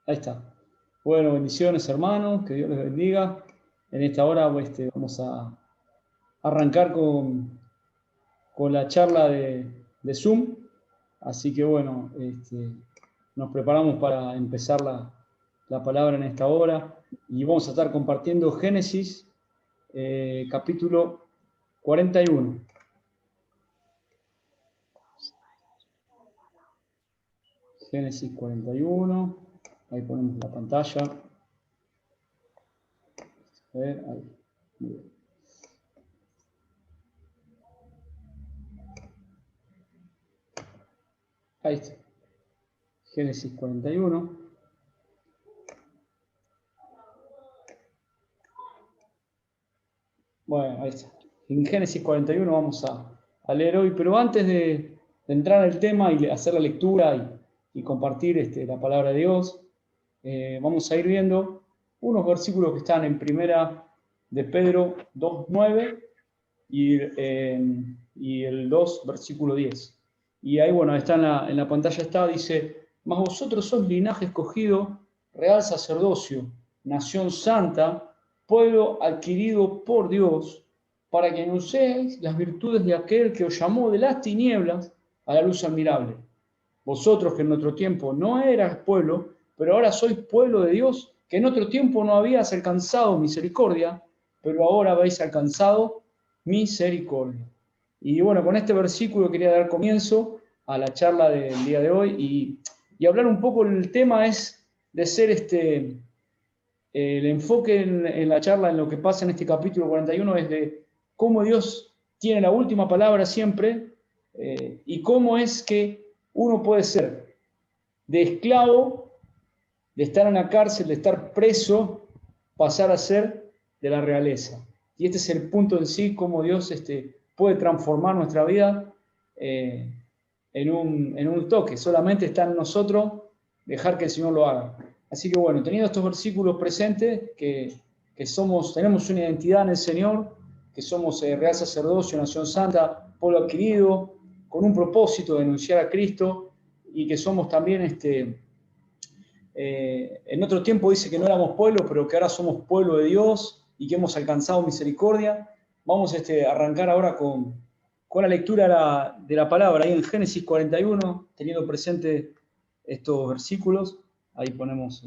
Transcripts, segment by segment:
Ahí está. Bueno, bendiciones hermanos, que Dios les bendiga. En esta hora vamos a arrancar con la charla de Zoom. Así que bueno, nos preparamos para empezar la palabra en esta hora y vamos a estar compartiendo Génesis, capítulo 41. Génesis 41, ahí ponemos la pantalla. A ver, ahí. Muy bien. Ahí está. Génesis 41. Bueno, ahí está. En Génesis 41 vamos a leer hoy, pero antes de entrar en el tema y hacer la lectura y compartir la palabra de Dios, vamos a ir viendo unos versículos que están en primera de Pedro 2:9 y el 2, versículo 10. Y ahí, bueno, está en la pantalla, dice: mas vosotros sois linaje escogido, real sacerdocio, nación santa, pueblo adquirido por Dios, para que anunciéis las virtudes de aquel que os llamó de las tinieblas a la luz admirable. Vosotros que en otro tiempo no eras pueblo, pero ahora sois pueblo de Dios, que en otro tiempo no habías alcanzado misericordia, pero ahora habéis alcanzado misericordia. Y bueno, con este versículo quería dar comienzo a la charla del día de hoy y hablar un poco. El tema es de ser el enfoque en la charla, en lo que pasa en este capítulo 41, es de cómo Dios tiene la última palabra siempre, y cómo es que uno puede ser de esclavo, de estar en la cárcel, de estar preso, pasar a ser de la realeza. Y este es el punto en sí, cómo Dios puede transformar nuestra vida en un toque. Solamente está en nosotros dejar que el Señor lo haga. Así que bueno, teniendo estos versículos presentes, que tenemos una identidad en el Señor, que somos real sacerdocio, nación santa, pueblo adquirido, con un propósito de anunciar a Cristo, y que somos también en otro tiempo dice que no éramos pueblo, pero que ahora somos pueblo de Dios y que hemos alcanzado misericordia. Vamos a arrancar ahora con la lectura de la palabra, ahí en Génesis 41, teniendo presente estos versículos. Ahí ponemos.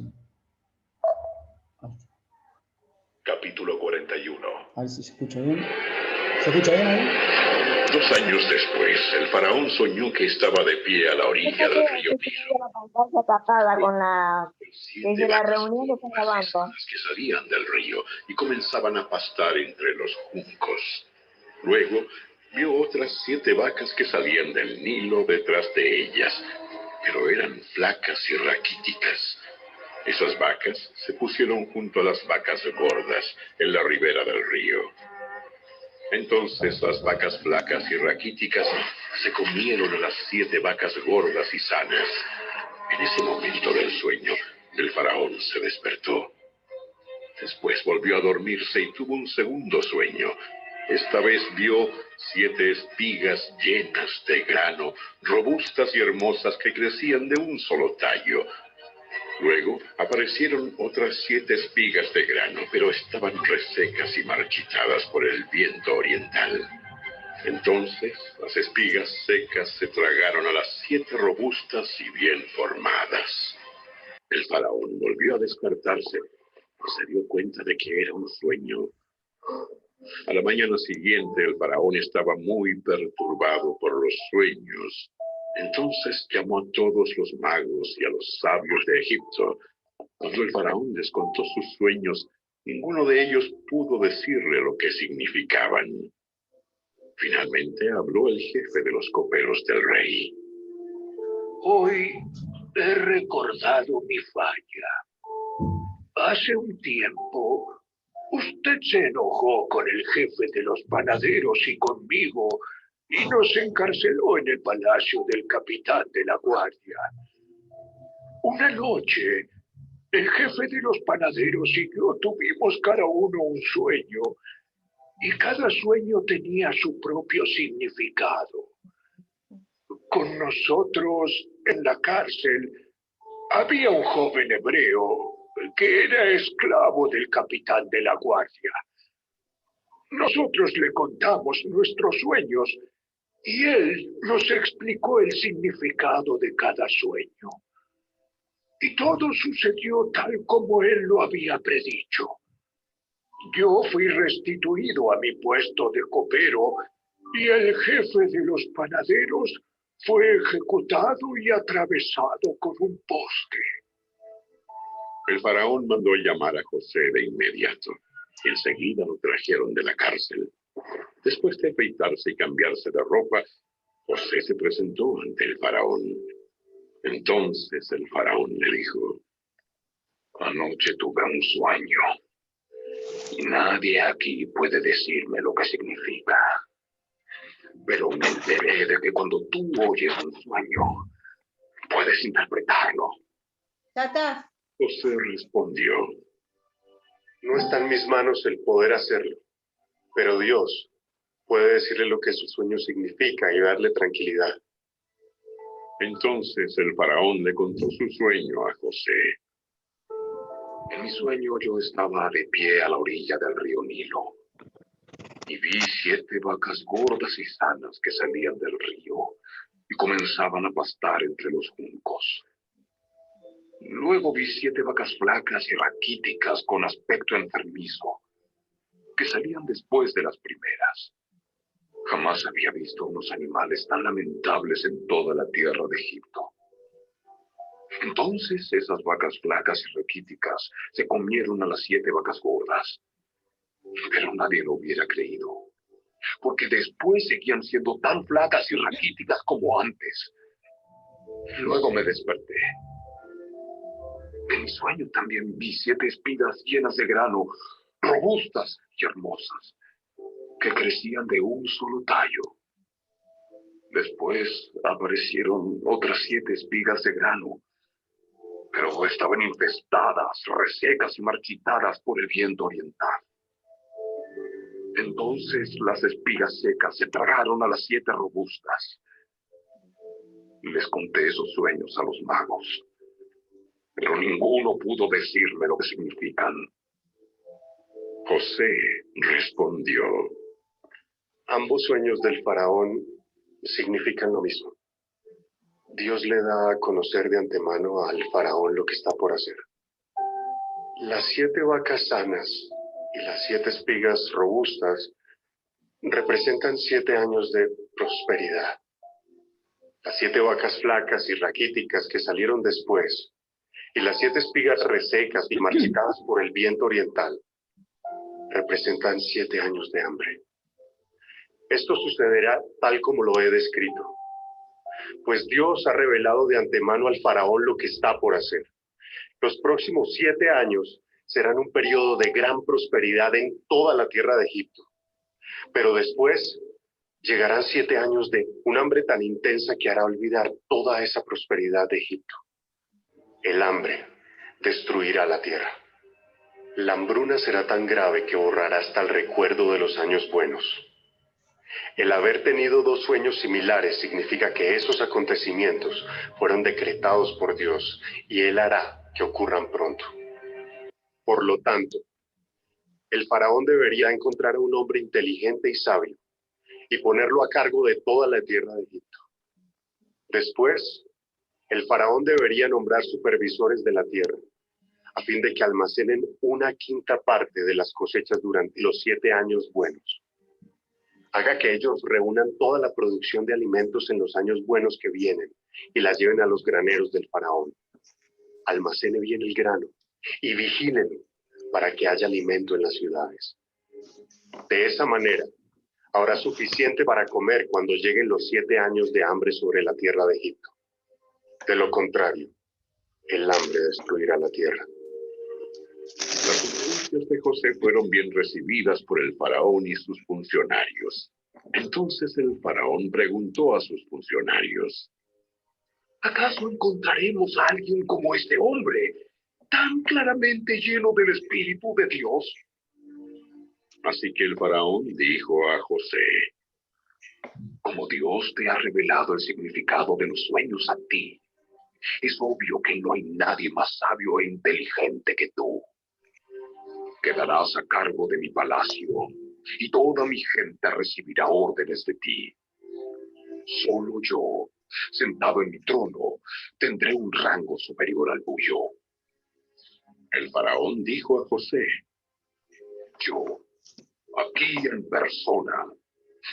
Capítulo 41. A ver si se escucha bien. ¿Se escucha bien ahí? 2 años después, el faraón soñó que estaba de pie a la orilla del río Nilo. La pantalla tapada con desde la reunión que están grabando. Que salían del río y comenzaban a pastar entre los juncos. Luego vio otras 7 vacas que salían del Nilo detrás de ellas, pero eran flacas y raquíticas. Esas vacas se pusieron junto a las vacas gordas en la ribera del río. Entonces las vacas flacas y raquíticas se comieron a las 7 vacas gordas y sanas. En ese momento del sueño, el faraón se despertó. Después volvió a dormirse y tuvo un segundo sueño. Esta vez vio 7 espigas llenas de grano, robustas y hermosas que crecían de un solo tallo. Luego aparecieron otras 7 espigas de grano, pero estaban resecas y marchitadas por el viento oriental. Entonces las espigas secas se tragaron a las 7 robustas y bien formadas. El faraón volvió a despertarse y se dio cuenta de que era un sueño. A la mañana siguiente el faraón estaba muy perturbado por los sueños. Entonces llamó a todos los magos y a los sabios de Egipto. Cuando el faraón les contó sus sueños, ninguno de ellos pudo decirle lo que significaban. Finalmente habló el jefe de los coperos del rey. Hoy he recordado mi falla. Hace un tiempo, usted se enojó con el jefe de los panaderos y conmigo y nos encarceló en el palacio del capitán de la guardia. Una noche, el jefe de los panaderos y yo tuvimos cada uno un sueño, y cada sueño tenía su propio significado. Con nosotros en la cárcel, Había un joven hebreo que era esclavo del capitán de la guardia. Nosotros le contamos nuestros sueños y él nos explicó el significado de cada sueño. Y todo sucedió tal como él lo había predicho. Yo fui restituido a mi puesto de copero y el jefe de los panaderos fue ejecutado y atravesado con un poste. El faraón mandó llamar a José de inmediato. Enseguida lo trajeron de la cárcel. Después de afeitarse y cambiarse de ropa, José se presentó ante el faraón. Entonces el faraón le dijo: anoche tuve un sueño y nadie aquí puede decirme lo que significa. Pero me enteré de que cuando tú oyes un sueño, puedes interpretarlo. Tata. José respondió: no está en mis manos el poder hacerlo, pero Dios puede decirle lo que su sueño significa y darle tranquilidad. Entonces el faraón le contó su sueño a José. En mi sueño yo estaba de pie a la orilla del río Nilo y vi 7 vacas gordas y sanas que salían del río y comenzaban a pastar entre los juncos. Luego vi 7 vacas flacas y raquíticas con aspecto enfermizo que salían después de las primeras. Jamás había visto unos animales tan lamentables en toda la tierra de Egipto. Entonces esas vacas flacas y raquíticas se comieron a las 7 vacas gordas. Pero nadie lo hubiera creído, porque después seguían siendo tan flacas y raquíticas como antes. Luego me desperté. En mi sueño también vi 7 espigas llenas de grano, robustas y hermosas, que crecían de un solo tallo. Después aparecieron otras 7 espigas de grano, pero estaban infestadas, resecas y marchitadas por el viento oriental. Entonces las espigas secas se tragaron a las 7 robustas. Les conté esos sueños a los magos, pero ninguno pudo decirme lo que significan. José respondió: ambos sueños del faraón significan lo mismo. Dios le da a conocer de antemano al faraón lo que está por hacer. Las 7 vacas sanas y las 7 espigas robustas representan 7 años de prosperidad. Las 7 vacas flacas y raquíticas que salieron después y las 7 espigas resecas y marchitadas por el viento oriental representan 7 años de hambre. Esto sucederá tal como lo he descrito, pues Dios ha revelado de antemano al faraón lo que está por hacer. Los próximos 7 años serán un periodo de gran prosperidad en toda la tierra de Egipto. Pero después llegarán 7 años de un hambre tan intensa que hará olvidar toda esa prosperidad de Egipto. El hambre destruirá la tierra. La hambruna será tan grave que borrará hasta el recuerdo de los años buenos. El haber tenido 2 sueños similares significa que esos acontecimientos fueron decretados por Dios y Él hará que ocurran pronto. Por lo tanto, el faraón debería encontrar a un hombre inteligente y sabio y ponerlo a cargo de toda la tierra de Egipto. Después, el faraón debería nombrar supervisores de la tierra, a fin de que almacenen 1/5 parte de las cosechas durante los 7 años buenos. Haga que ellos reúnan toda la producción de alimentos en los años buenos que vienen y la lleven a los graneros del faraón. Almacene bien el grano y vigílenlo para que haya alimento en las ciudades. De esa manera, habrá suficiente para comer cuando lleguen los 7 años de hambre sobre la tierra de Egipto. De lo contrario, el hambre destruirá la tierra. Las sugerencias de José fueron bien recibidas por el faraón y sus funcionarios. Entonces el faraón preguntó a sus funcionarios: ¿acaso encontraremos a alguien como este hombre, tan claramente lleno del Espíritu de Dios? Así que el faraón dijo a José: como Dios te ha revelado el significado de los sueños a ti, Es obvio que no hay nadie más sabio e inteligente que tú. Quedarás a cargo de mi palacio y toda mi gente recibirá órdenes de ti. Solo yo, sentado en mi trono, tendré un rango superior al tuyo. El faraón dijo a José: Yo, aquí en persona,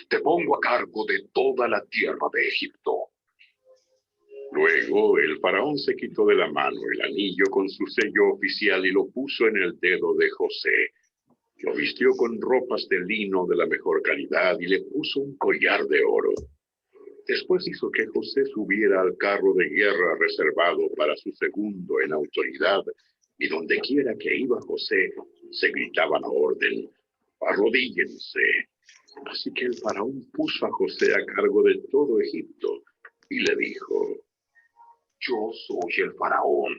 te pongo a cargo de toda la tierra de Egipto. Luego el faraón se quitó de la mano el anillo con su sello oficial y lo puso en el dedo de José. Lo vistió con ropas de lino de la mejor calidad y le puso un collar de oro. Después hizo que José subiera al carro de guerra reservado para su segundo en autoridad, y donde quiera que iba José, se gritaba la orden: arrodíllense. Así que el faraón puso a José a cargo de todo Egipto y le dijo: yo soy el faraón,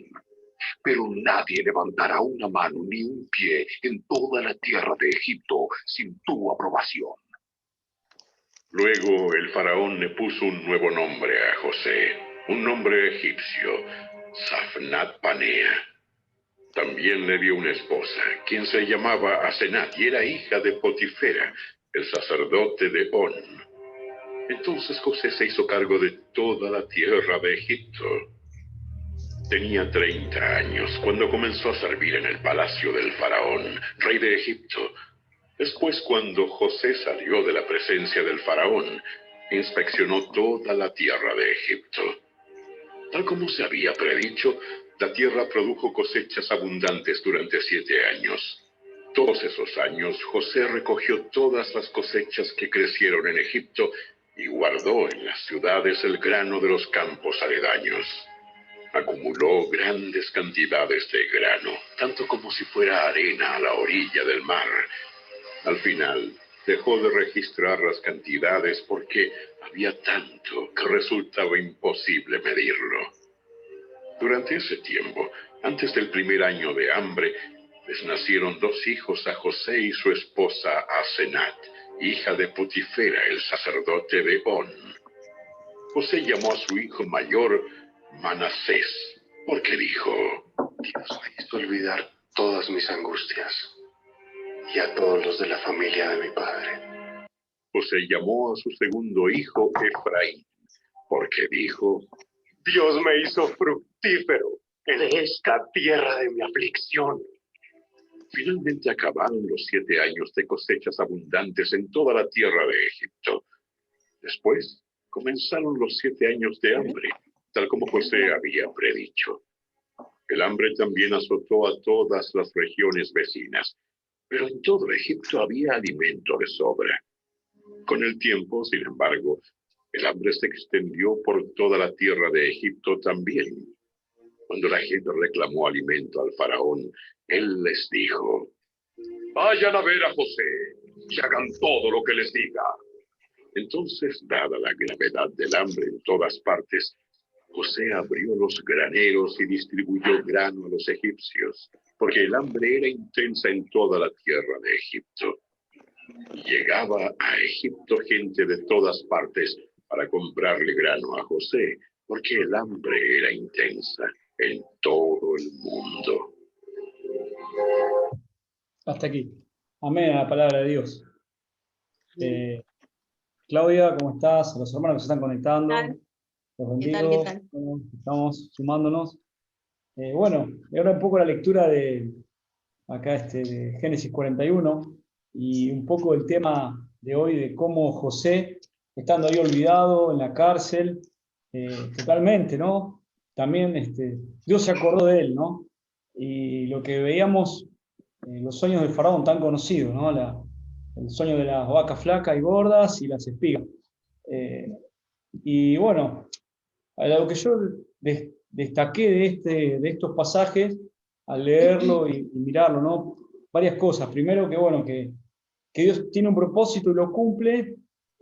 pero nadie levantará una mano ni un pie en toda la tierra de Egipto sin tu aprobación. Luego el faraón le puso un nuevo nombre a José, un nombre egipcio, Safnat Panea. También le dio una esposa, quien se llamaba Asenat y era hija de Potifera, el sacerdote de On. Entonces José se hizo cargo de toda la tierra de Egipto. Tenía 30 años cuando comenzó a servir en el palacio del faraón, rey de Egipto. Después, cuando José salió de la presencia del faraón, inspeccionó toda la tierra de Egipto. Tal como se había predicho, la tierra produjo cosechas abundantes durante 7 años. Todos esos años, José recogió todas las cosechas que crecieron en Egipto y guardó en las ciudades el grano de los campos aledaños. Acumuló grandes cantidades de grano, tanto como si fuera arena a la orilla del mar. Al final, dejó de registrar las cantidades porque había tanto que resultaba imposible medirlo. Durante ese tiempo, antes del primer año de hambre, les nacieron 2 hijos a José y su esposa Asenat, hija de Potifera, el sacerdote de On. José llamó a su hijo mayor Manasés, porque dijo: Dios me hizo olvidar todas mis angustias y a todos los de la familia de mi padre. José llamó a su segundo hijo Efraín, porque dijo: Dios me hizo fructífero en esta tierra de mi aflicción. Finalmente acabaron los 7 años de cosechas abundantes en toda la tierra de Egipto. Después comenzaron los 7 años de hambre, tal como José había predicho. El hambre también azotó a todas las regiones vecinas, pero en todo Egipto había alimento de sobra. Con el tiempo, sin embargo, el hambre se extendió por toda la tierra de Egipto también. Cuando la gente reclamó alimento al faraón, él les dijo: vayan a ver a José y hagan todo lo que les diga. Entonces, dada la gravedad del hambre en todas partes, José abrió los graneros y distribuyó grano a los egipcios, porque el hambre era intensa en toda la tierra de Egipto. Llegaba a Egipto gente de todas partes para comprarle grano a José, porque el hambre era intensa en todo el mundo. Hasta aquí. Amén a la palabra de Dios. Claudia, ¿cómo estás? A los hermanos que se están conectando. Los bendigo. ¿Qué tal? Estamos sumándonos. Bueno, ahora un poco la lectura de acá de Génesis 41 y un poco el tema de hoy de cómo José, estando ahí olvidado en la cárcel, totalmente, ¿no? También Dios se acordó de él, ¿no? Y lo que veíamos, los sueños del faraón tan conocidos, ¿no? El sueño de las vacas flacas y gordas y las espigas. Y bueno, a lo que yo destaqué de estos pasajes al leerlo y mirarlo, ¿no? Varias cosas. Primero que, bueno, que Dios tiene un propósito y lo cumple,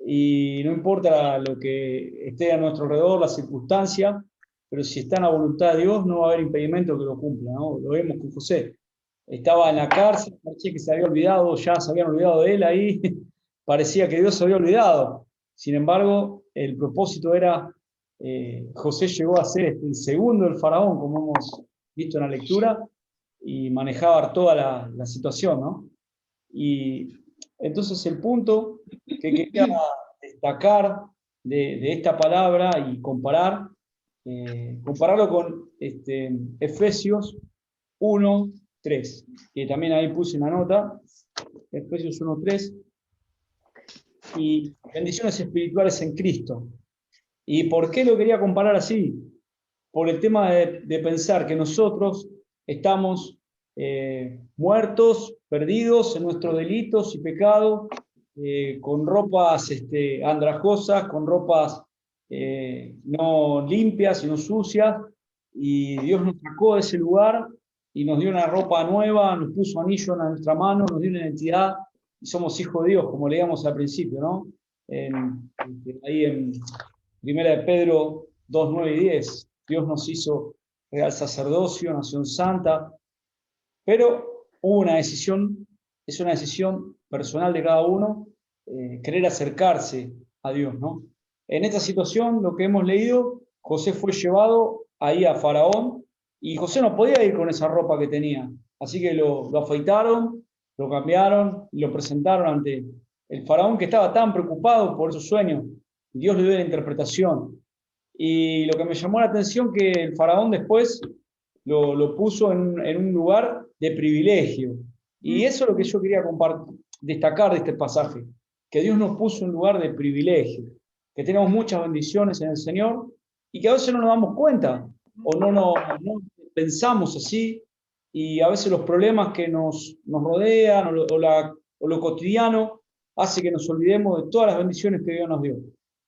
y no importa lo que esté a nuestro alrededor, la circunstancia, pero si está en la voluntad de Dios, no va a haber impedimento que lo cumpla, ¿no? Lo vemos con José. Estaba en la cárcel, parecía que se había olvidado, ya se habían olvidado de él ahí, parecía que Dios se había olvidado. Sin embargo, el propósito era José llegó a ser el segundo del faraón, como hemos visto en la lectura, y manejaba toda la situación, ¿no? Y entonces el punto que quería destacar de esta palabra y compararlo con Efesios 1:3, que también ahí puse una nota, Efesios 1:3, y bendiciones espirituales en Cristo. ¿Y por qué lo quería comparar así? Por el tema de pensar que nosotros estamos muertos, perdidos en nuestros delitos y pecados, con ropas andrajosas, con ropas no limpias, sino sucias, y Dios nos sacó de ese lugar y nos dio una ropa nueva, nos puso anillo en nuestra mano, nos dio una identidad, y somos hijos de Dios, como leíamos al principio, ¿no? Ahí en 1 de Pedro 2:9-10, Dios nos hizo real sacerdocio, nación santa, pero hubo una decisión, es una decisión personal de cada uno, querer acercarse a Dios, ¿no? En esta situación, lo que hemos leído, José fue llevado ahí a Faraón, y José no podía ir con esa ropa que tenía, así que lo afeitaron, lo cambiaron, y lo presentaron ante el Faraón, que estaba tan preocupado por esos sueños. Dios le dio la interpretación. Y lo que me llamó la atención que el Faraón después lo puso en un lugar de privilegio. Y eso es lo que yo quería destacar de este pasaje, que Dios nos puso en un lugar de privilegio, que tenemos muchas bendiciones en el Señor y que a veces no nos damos cuenta o no pensamos así, y a veces los problemas que nos rodean o lo cotidiano hace que nos olvidemos de todas las bendiciones que Dios nos dio.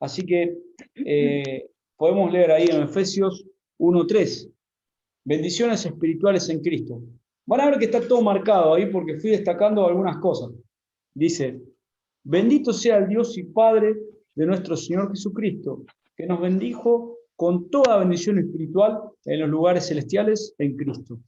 Así que podemos leer ahí en Efesios 1:3, bendiciones espirituales en Cristo. Van a ver que está todo marcado ahí porque fui destacando algunas cosas. Dice, bendito sea el Dios y Padre de nuestro Señor Jesucristo, que nos bendijo con toda bendición espiritual en los lugares celestiales en Cristo.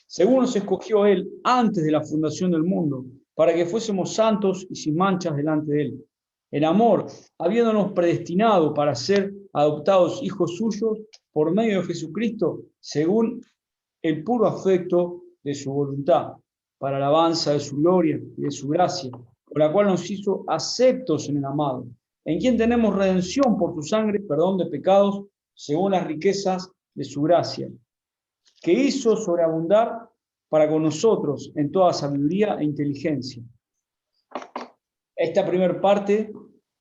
Según nos escogió Él antes de la fundación del mundo, para que fuésemos santos y sin manchas delante de Él. En amor, habiéndonos predestinado para ser adoptados hijos suyos por medio de Jesucristo, según el puro afecto de su voluntad, para alabanza de su gloria y de su gracia, con la cual nos hizo aceptos en el amado, en quien tenemos redención por su sangre, perdón de pecados, según las riquezas de su gracia, que hizo sobreabundar para con nosotros en toda sabiduría e inteligencia. Esta primera parte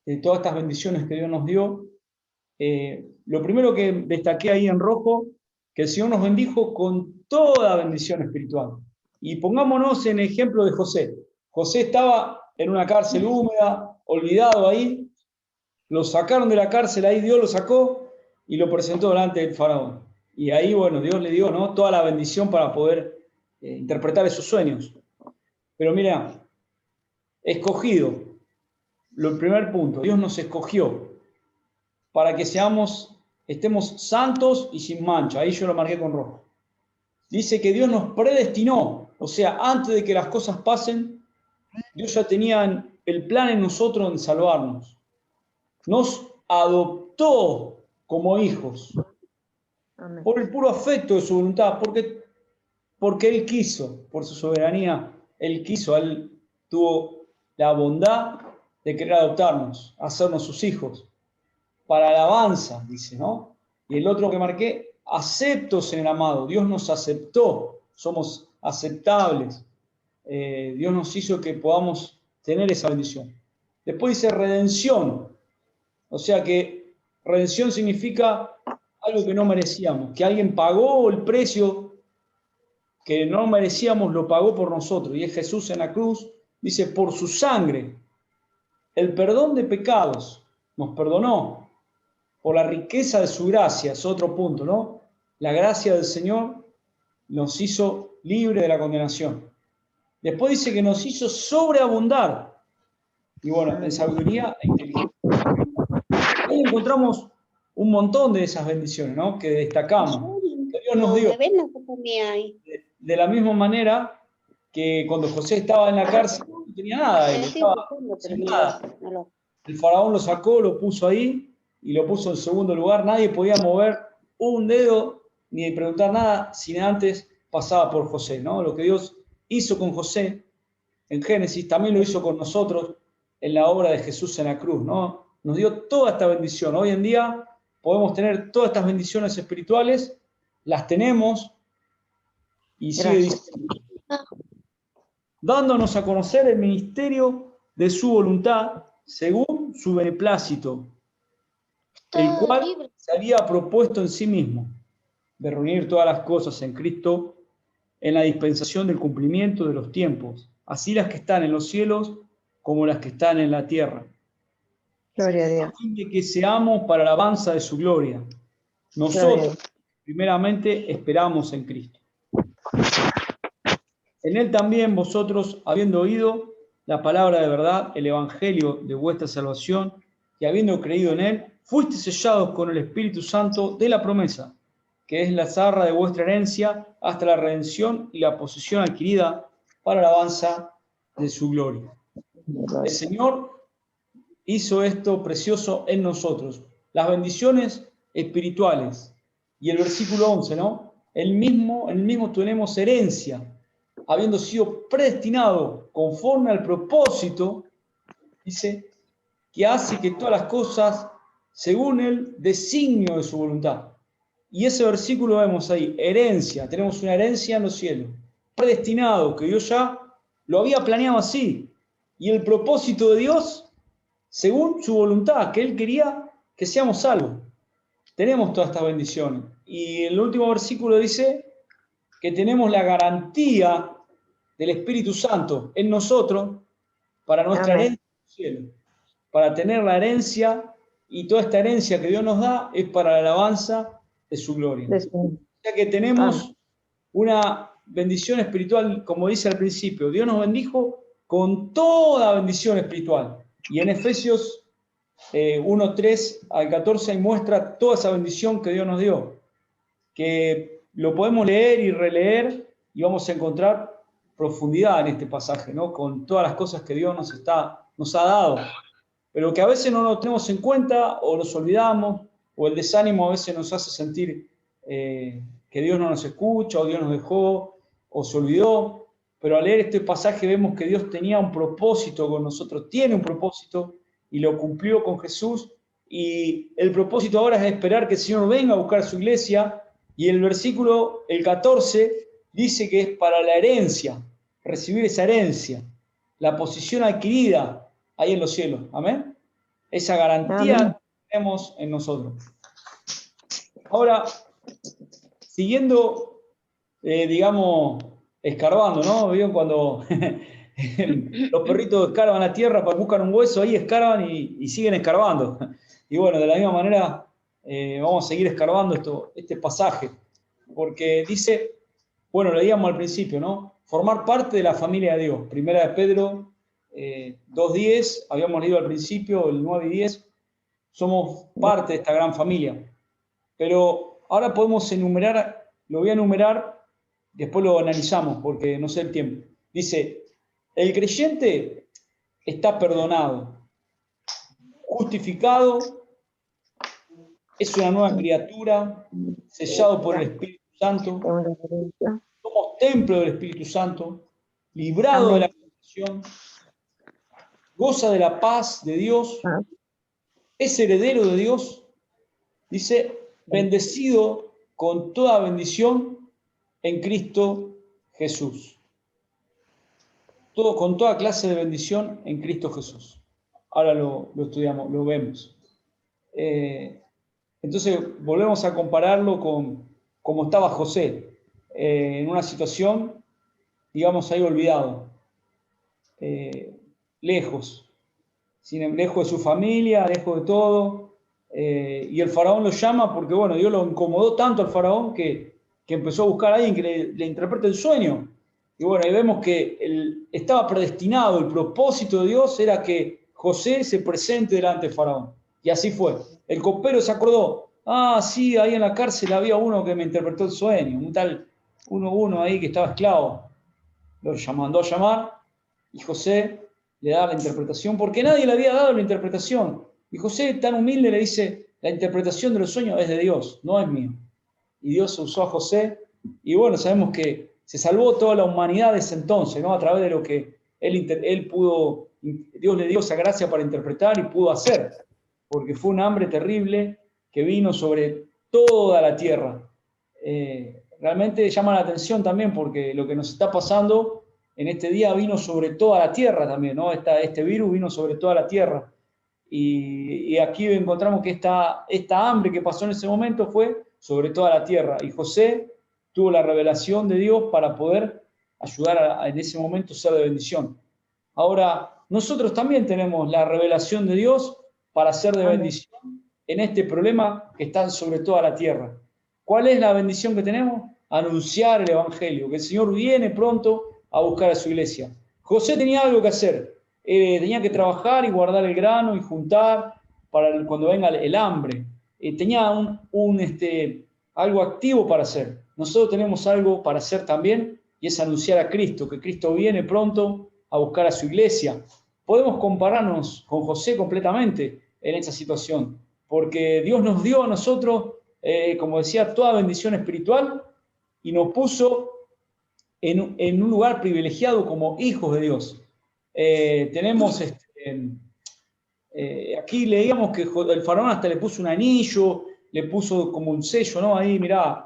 de todas estas bendiciones que Dios nos dio, lo primero que destaqué ahí en rojo, que el Señor nos bendijo con toda bendición espiritual. Y pongámonos en el ejemplo de José. José estaba en una cárcel húmeda, olvidado ahí, lo sacaron de la cárcel, ahí Dios lo sacó y lo presentó delante del faraón. Y ahí, bueno, Dios le dio, ¿no?, toda la bendición para poder interpretar esos sueños. Pero mira, escogido, el primer punto, Dios nos escogió para que estemos santos y sin mancha. Ahí yo lo marqué con rojo. Dice que Dios nos predestinó, o sea, antes de que las cosas pasen, Dios ya tenía el plan en nosotros de salvarnos. Nos adoptó como hijos. Amén. Por el puro afecto de su voluntad, porque Él quiso, por su soberanía, Él quiso, Él tuvo la bondad de querer adoptarnos, hacernos sus hijos, para alabanza, dice, ¿no? Y el otro que marqué, aceptos en el amado. Dios nos aceptó, somos aceptables. Dios nos hizo que podamos tener esa bendición. Después dice redención, o sea que redención significa algo que no merecíamos, que alguien pagó el precio que no merecíamos, lo pagó por nosotros, y es Jesús en la cruz. Dice, por su sangre, el perdón de pecados, nos perdonó, por la riqueza de su gracia, es otro punto, ¿no? La gracia del Señor nos hizo libre de la condenación. Después dice que nos hizo sobreabundar, y bueno, en sabiduría e inteligencia. Ahí encontramos un montón de esas bendiciones, ¿no?, que destacamos, que Dios nos dio. De la misma manera que cuando José estaba en la cárcel, no tenía nada, estaba sin nada. El faraón lo sacó, lo puso ahí, y lo puso en segundo lugar. Nadie podía mover un dedo ni preguntar nada sin antes pasaba por José, ¿no? Lo que Dios hizo con José en Génesis, también lo hizo con nosotros en la obra de Jesús en la cruz, ¿no? Nos dio toda esta bendición. Hoy en día podemos tener todas estas bendiciones espirituales, las tenemos, y sigue diciendo, dándonos a conocer el ministerio de su voluntad según su beneplácito, el cual se había propuesto en sí mismo, de reunir todas las cosas en Cristo en la dispensación del cumplimiento de los tiempos, así las que están en los cielos como las que están en la tierra. Gloria a Dios. A fin de que seamos para la alabanza de su gloria. Nosotros, primeramente, esperamos en Cristo. En él también vosotros, habiendo oído la palabra de verdad, el evangelio de vuestra salvación, y habiendo creído en él, fuisteis sellados con el Espíritu Santo de la promesa, que es la zarra de vuestra herencia hasta la redención y la posesión adquirida para la alabanza de su gloria. El Señor hizo esto precioso en nosotros, las bendiciones espirituales. Y el versículo 11, ¿no? En el mismo tenemos herencia, habiendo sido predestinado conforme al propósito, dice, que hace que todas las cosas según el designio de su voluntad. Y ese versículo vemos ahí, herencia, tenemos una herencia en los cielos, predestinado, que Dios ya lo había planeado así, y el propósito de Dios, según su voluntad, que Él quería que seamos salvos. Tenemos todas estas bendiciones. Y el último versículo dice que tenemos la garantía del Espíritu Santo en nosotros para nuestra herencia en el cielo, para tener la herencia, y toda esta herencia que Dios nos da es para la alabanza de su gloria. O sea que tenemos una bendición espiritual, como dice al principio. Dios nos bendijo con toda bendición espiritual. Y en Efesios 1, 3 al 14 ahí muestra toda esa bendición que Dios nos dio, que lo podemos leer y releer y vamos a encontrar profundidad en este pasaje, ¿no? Con todas las cosas que Dios nos ha dado, pero que a veces no lo tenemos en cuenta o nos olvidamos, o el desánimo a veces nos hace sentir que Dios no nos escucha, o Dios nos dejó, o se olvidó. Pero al leer este pasaje vemos que Dios tenía un propósito con nosotros, tiene un propósito, y lo cumplió con Jesús, y el propósito ahora es esperar que el Señor venga a buscar su iglesia, y el versículo, el 14, dice que es para la herencia, recibir esa herencia, la posición adquirida ahí en los cielos, ¿amén? Esa garantía que tenemos en nosotros. Ahora, siguiendo, digamos, escarbando, ¿no? ¿Vieron cuando los perritos escarban la tierra para buscar un hueso? Ahí escarban y siguen escarbando. Y bueno, de la misma manera vamos a seguir escarbando este pasaje, porque dice, bueno, leíamos al principio, ¿no? Formar parte de la familia de Dios. Primera de Pedro 2:10, habíamos leído al principio, el 9 y 10, somos parte de esta gran familia. Pero ahora podemos enumerar, lo voy a enumerar, después lo analizamos porque no sé el tiempo. Dice, el creyente está perdonado, justificado, es una nueva criatura, sellado por el Espíritu Santo, somos templo del Espíritu Santo, librado de la condenación, goza de la paz de Dios, es heredero de Dios, dice, bendecido con toda bendición en Cristo Jesús. Con toda clase de bendición en Cristo Jesús. Ahora lo estudiamos, lo vemos. Entonces volvemos a compararlo con cómo estaba José, en una situación, digamos, ahí olvidado, lejos de su familia, lejos de todo, y el faraón lo llama porque, bueno, Dios lo incomodó tanto al faraón que empezó a buscar a alguien que le interprete el sueño. Y bueno, ahí vemos que estaba predestinado, el propósito de Dios era que José se presente delante del faraón. Y así fue. El copero se acordó, sí, ahí en la cárcel había uno que me interpretó el sueño, un tal uno ahí que estaba esclavo. Lo mandó a llamar y José le da la interpretación, porque nadie le había dado la interpretación. Y José, tan humilde, le dice, la interpretación de los sueños es de Dios, no es mío. Y Dios usó a José, y bueno, sabemos que se salvó toda la humanidad desde entonces, ¿no? A través de lo que él pudo, Dios le dio esa gracia para interpretar y pudo hacer, porque fue un hambre terrible que vino sobre toda la tierra. Realmente llama la atención también porque lo que nos está pasando en este día vino sobre toda la tierra también, ¿no? Este virus vino sobre toda la tierra. Y aquí encontramos que esta hambre que pasó en ese momento fue sobre toda la tierra. Y José tuvo la revelación de Dios para poder ayudar en ese momento a ser de bendición. Ahora, nosotros también tenemos la revelación de Dios para ser de bendición en este problema que está sobre toda la tierra. ¿Cuál es la bendición que tenemos? Anunciar el Evangelio, que el Señor viene pronto a buscar a su iglesia. José tenía algo que hacer. Tenía que trabajar y guardar el grano y juntar para cuando venga el hambre. Tenía algo activo para hacer. Nosotros tenemos algo para hacer también, y es anunciar a Cristo, que Cristo viene pronto a buscar a su iglesia. Podemos compararnos con José completamente en esta situación, porque Dios nos dio a nosotros, como decía, toda bendición espiritual y nos puso en un lugar privilegiado como hijos de Dios. Tenemos, aquí leíamos que el faraón hasta le puso un anillo, le puso como un sello, ¿no? Ahí, mirá,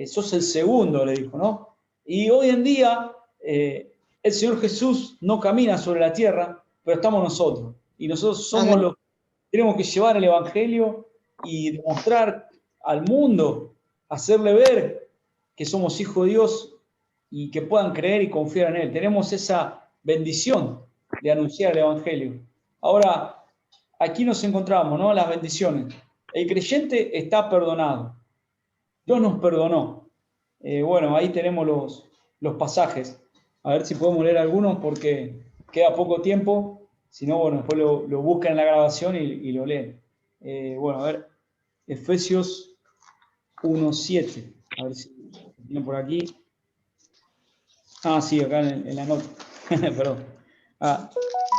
sos el segundo, le dijo, ¿no? Y hoy en día, el Señor Jesús no camina sobre la tierra, pero estamos nosotros. Y nosotros somos los que tenemos que llevar el Evangelio y demostrar al mundo, hacerle ver que somos hijos de Dios y que puedan creer y confiar en Él. Tenemos esa bendición de anunciar el Evangelio. Ahora, aquí nos encontramos, ¿no? Las bendiciones. El creyente está perdonado. Dios nos perdonó. Bueno, ahí tenemos los pasajes. A ver si podemos leer algunos porque queda poco tiempo. Si no, bueno, después lo buscan en la grabación y lo leen. Bueno, a ver, Efesios 1:7. A ver si tienen por aquí. Ah, sí, acá en la nota. Perdón.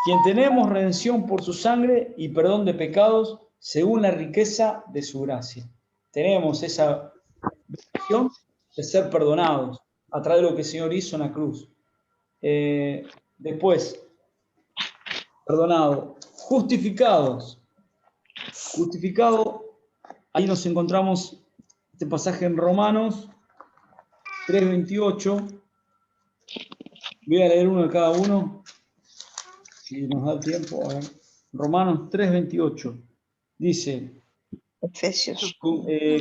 Quien tenemos redención por su sangre y perdón de pecados según la riqueza de su gracia. Tenemos esa bendición de ser perdonados a través de lo que el Señor hizo en la cruz. Después, perdonado, justificados. Justificado, ahí nos encontramos este pasaje en Romanos 3:28. Voy a leer uno de cada uno, si nos da tiempo. A ver. Romanos 3:28. Dice, Efesios.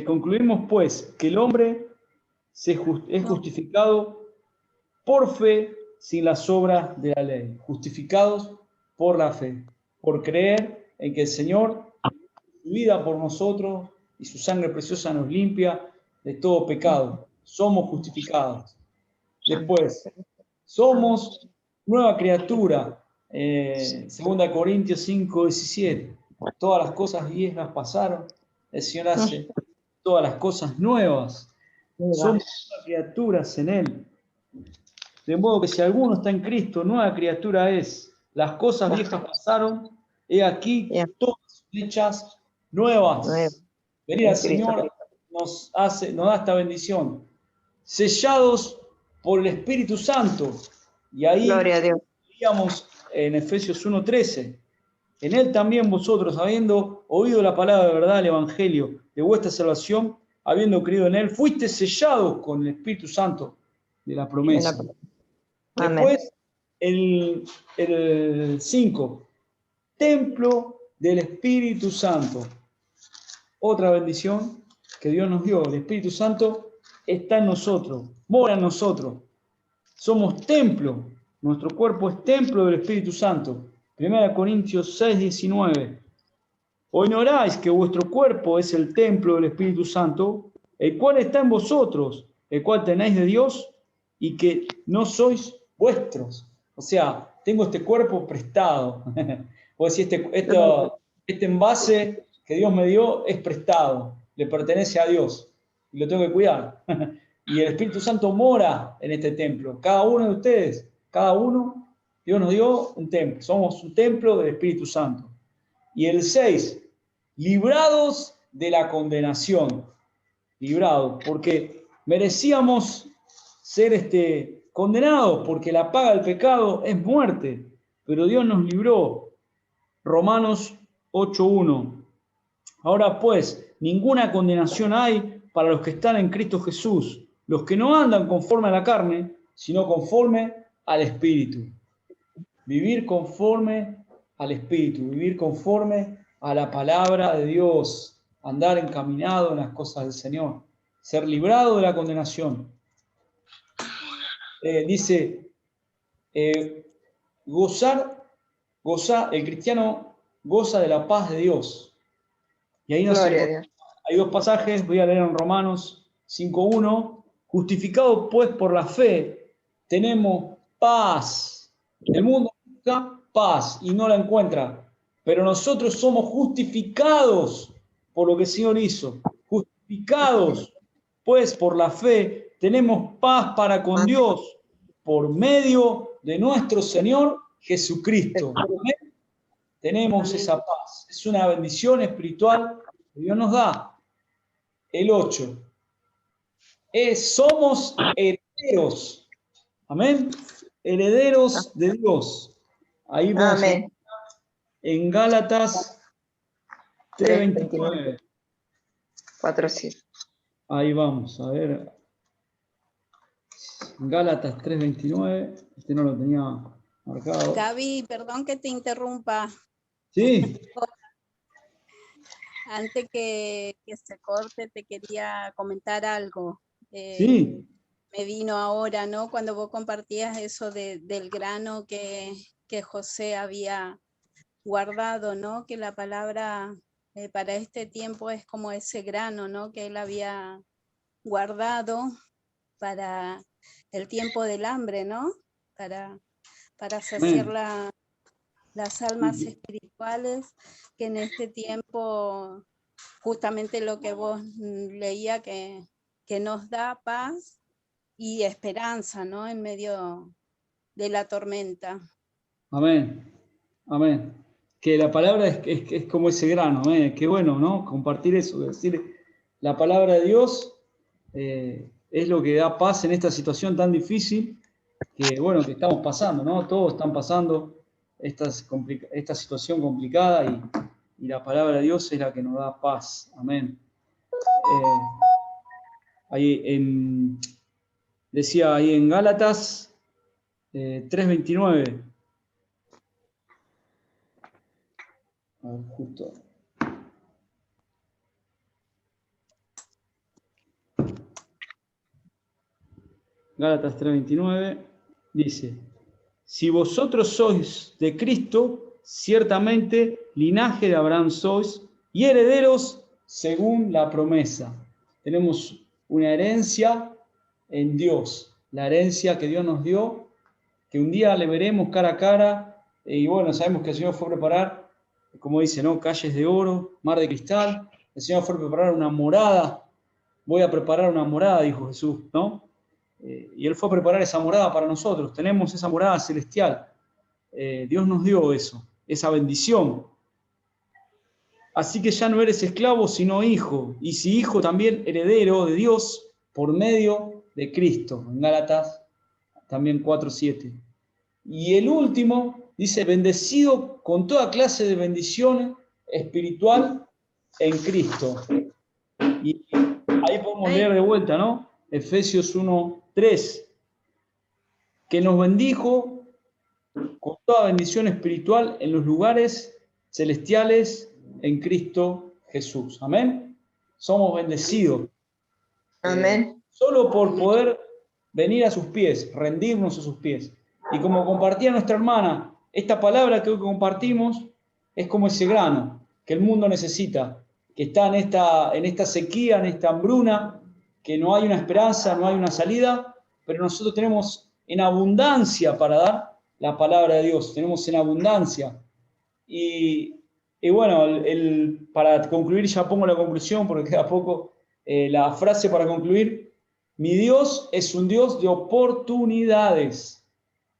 concluimos pues que el hombre es justificado por fe sin las obras de la ley. Justificados por la fe, por creer en que el Señor, su vida por nosotros y su sangre preciosa nos limpia de todo pecado. Somos justificados. Después, somos nueva criatura. 2 Corintios 5:17. Todas las cosas viejas pasaron. El Señor hace todas las cosas nuevas. Somos nuevas criaturas en Él. De modo que si alguno está en Cristo, nueva criatura es. Las cosas viejas pasaron. He aquí todas hechas nuevas. Venir al Señor nos da esta bendición. Sellados por el Espíritu Santo. Y ahí leíamos en Efesios 1:13. En Él también vosotros, habiendo oído la palabra de verdad, el Evangelio de vuestra salvación, habiendo creído en Él, fuiste sellados con el Espíritu Santo de la promesa. Después, el 5. Templo del Espíritu Santo. Otra bendición que Dios nos dio. El Espíritu Santo está en nosotros, mora en nosotros. Somos templo. Nuestro cuerpo es templo del Espíritu Santo. 1 Corintios 6:19. ¿O ignoráis que vuestro cuerpo es el templo del Espíritu Santo, el cual está en vosotros, el cual tenéis de Dios, y que no sois vuestros? O sea, tengo este cuerpo prestado. O decir, este envase que Dios me dio es prestado, le pertenece a Dios, y lo tengo que cuidar. Y el Espíritu Santo mora en este templo. Cada uno de ustedes, cada uno, Dios nos dio un templo. Somos un templo del Espíritu Santo. Y el 6, librados de la condenación. Librados, porque merecíamos ser condenados, porque la paga del pecado es muerte, pero Dios nos libró. Romanos 8:1. Ahora pues, ninguna condenación hay para los que están en Cristo Jesús, los que no andan conforme a la carne, sino conforme al Espíritu. Vivir conforme al Espíritu, vivir conforme a la palabra de Dios, andar encaminado en las cosas del Señor, ser librado de la condenación. Dice, gozar, el cristiano goza de la paz de Dios. Y ahí Gloria a Dios. hay dos pasajes, voy a leer en Romanos 5:1. Justificados pues por la fe, tenemos paz. El mundo busca paz y no la encuentra, pero nosotros somos justificados por lo que el Señor hizo. Justificados pues por la fe, tenemos paz para con Dios por medio de nuestro Señor Jesucristo. ¿Amén? Tenemos esa paz. Es una bendición espiritual que Dios nos da. El 8. Somos herederos. Amén. Herederos de Dios. Ahí vamos. Amén. En Gálatas 3:29. 4:7. Ahí vamos, a ver. Gálatas 3:29. Este no lo tenía marcado. Gaby, perdón que te interrumpa. Sí. Antes que se corte, te quería comentar algo. Sí. Me vino ahora, ¿no? Cuando vos compartías eso del grano que José había guardado, ¿no? Que la palabra para este tiempo es como ese grano, ¿no? Que él había guardado para el tiempo del hambre, ¿no? Para saciar las almas espirituales, que en este tiempo, justamente lo que vos leía, que nos da paz y esperanza, ¿no? En medio de la tormenta. Amén. Amén. Que la palabra es como ese grano, qué bueno, ¿no? Compartir eso, decir, la palabra de Dios es lo que da paz en esta situación tan difícil que, bueno, que estamos pasando, ¿no? Todos están pasando esta situación complicada y la palabra de Dios es la que nos da paz. Amén. Decía ahí en Gálatas 3:29. A ver, justo. Gálatas 3:29 dice: si vosotros sois de Cristo, ciertamente linaje de Abraham sois y herederos según la promesa. Tenemos una herencia en Dios, la herencia que Dios nos dio, que un día le veremos cara a cara, y bueno, sabemos que el Señor fue a preparar, como dice, ¿no? Calles de oro, mar de cristal. El Señor fue a preparar una morada. Voy a preparar una morada, dijo Jesús, ¿no? Y Él fue a preparar esa morada para nosotros. Tenemos esa morada celestial. Dios nos dio eso, esa bendición. Así que ya no eres esclavo, sino hijo. Y si hijo, también heredero de Dios por medio de Cristo. En Gálatas también 4:7. Y el último dice, bendecido con toda clase de bendición espiritual en Cristo. Y ahí podemos leer de vuelta, ¿no? Efesios 1:3, que nos bendijo con toda bendición espiritual en los lugares celestiales en Cristo Jesús. Amén. Somos bendecidos. Amén. Solo por poder venir a sus pies, rendirnos a sus pies. Y como compartía nuestra hermana, esta palabra que hoy compartimos es como ese grano que el mundo necesita, que está en esta sequía, en esta hambruna, que no hay una esperanza, no hay una salida, pero nosotros tenemos en abundancia para dar la palabra de Dios, tenemos en abundancia. Y bueno, para concluir, ya pongo la conclusión porque queda poco, la frase para concluir: mi Dios es un Dios de oportunidades.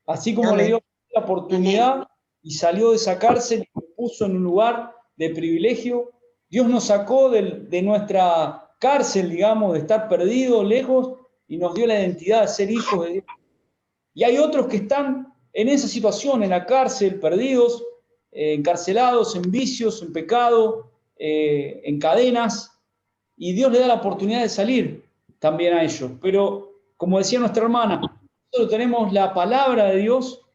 Así como le dio la oportunidad y salió de esa cárcel y me puso en un lugar de privilegio, Dios nos sacó de nuestra cárcel, digamos, de estar perdidos, lejos, y nos dio la identidad de ser hijos de Dios. Y hay otros que están en esa situación, en la cárcel, perdidos, encarcelados, en vicios, en pecado, en cadenas, y Dios le da la oportunidad de salir también a ellos. Pero, como decía nuestra hermana, nosotros tenemos la palabra de Dios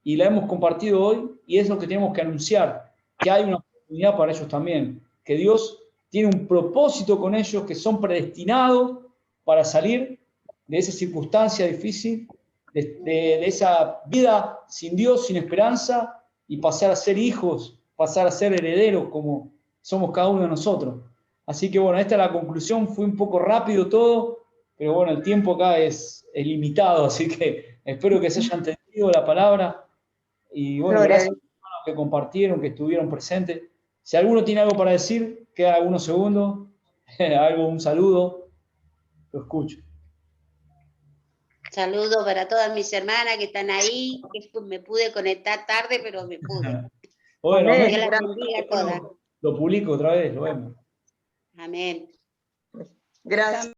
y la hemos compartido hoy, y es lo que tenemos que anunciar, que hay una oportunidad para ellos también, que Dios tiene un propósito con ellos, que son predestinados para salir de esa circunstancia difícil, de esa vida sin Dios, sin esperanza, y pasar a ser hijos, pasar a ser herederos como somos cada uno de nosotros. Así que bueno, esta es la conclusión, fue un poco rápido todo, pero bueno, el tiempo acá es limitado, así que espero que se haya entendido la palabra, y bueno, gracias a los hermanos que compartieron, que estuvieron presentes. Si alguno tiene algo para decir, queda algunos segundos, un saludo, lo escucho. Saludos para todas mis hermanas que están ahí, que me pude conectar tarde, pero me pude. Bueno, Dios las bendiga a todas. lo publico otra vez, lo vemos. Amén. Gracias.